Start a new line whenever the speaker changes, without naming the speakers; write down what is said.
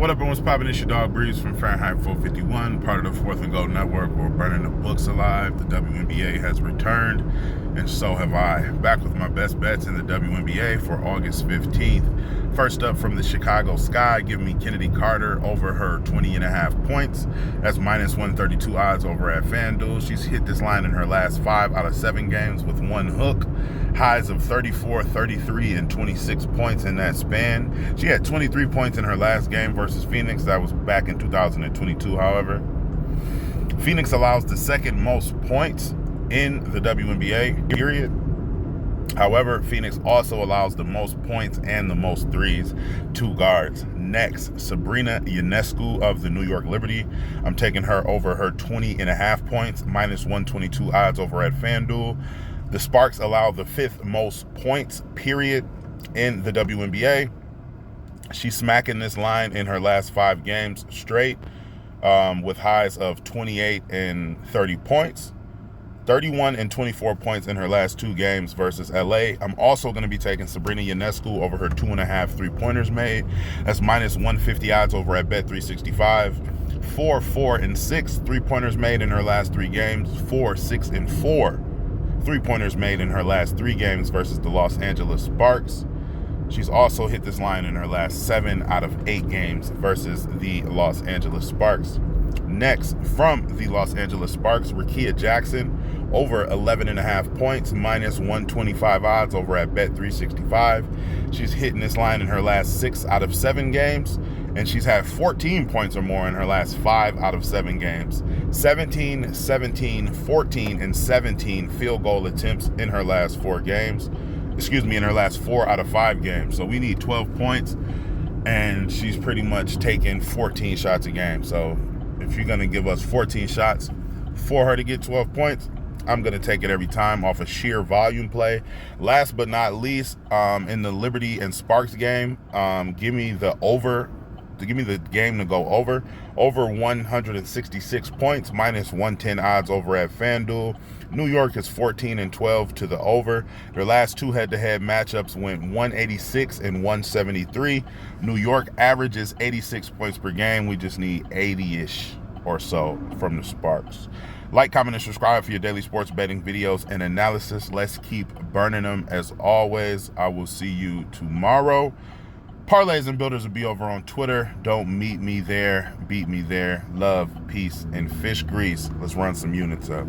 What up, and what's poppin'? It's your dog Breeze from Fahrenheit 451, part of the Fourth and Gold Network. We're burning the books alive. The WNBA has returned, and so have I. Back with my best bets in the WNBA for August 15th. First up from the Chicago Sky, give me Kennedy Carter over her 20.5 points. That's minus 132 odds over at FanDuel. She's hit this line in her last 5 out of 7 games with one hook. Highs of 34, 33, and 26 points in that span. She had 23 points in her last game versus Phoenix. That was back in 2022, however. Phoenix allows the second most points in the WNBA, period. However, Phoenix also allows the most points and the most threes to guards. Next, Sabrina Ionescu of the New York Liberty. I'm taking her over her 20.5 points, minus 122 odds over at FanDuel. The Sparks allow the 5th most points, period, in the WNBA. She's smacking this line in her last 5 games straight, with highs of 28 and 30 points. 31 and 24 points in her last 2 games versus LA. I'm also going to be taking Sabrina Ionescu over her 2.5 3-pointers made. That's minus 150 odds over at Bet365. 4, 4, and 6 3-pointers made in her last 3 games. 4, 6, and 4 3-pointers made in her last 3 games versus the Los Angeles Sparks. She's also hit this line in her last 7 out of 8 games versus the Los Angeles Sparks. Next, from the Los Angeles Sparks, Rickea Jackson over 11.5 points, minus 125 odds over at Bet365. She's hitting this line in her last 6 out of 7 games, and she's had 14 points or more in her last 5 out of 7 games. 17, 17, 14, and 17 field goal attempts in her last 4 games. In her last 4 out of 5 games. So we need 12 points, and she's pretty much taking 14 shots a game. So if you're going to give us 14 shots for her to get 12 points, I'm going to take it every time off a sheer volume play. Last but not least, in the Liberty and Sparks game, give me the game to go over 166 points, minus 110 odds over at FanDuel. New York is 14 and 12 to the over. Their last 2 head-to-head matchups went 186 and 173. New York averages 86 points per game. We just need 80-ish or so from the Sparks. Like, comment, and subscribe for your daily sports betting videos and analysis. Let's keep burning them. As always, I will see you tomorrow. Parlays and Builders will be over on Twitter. Don't meet me there, beat me there. Love, peace, and fish grease. Let's run some units up.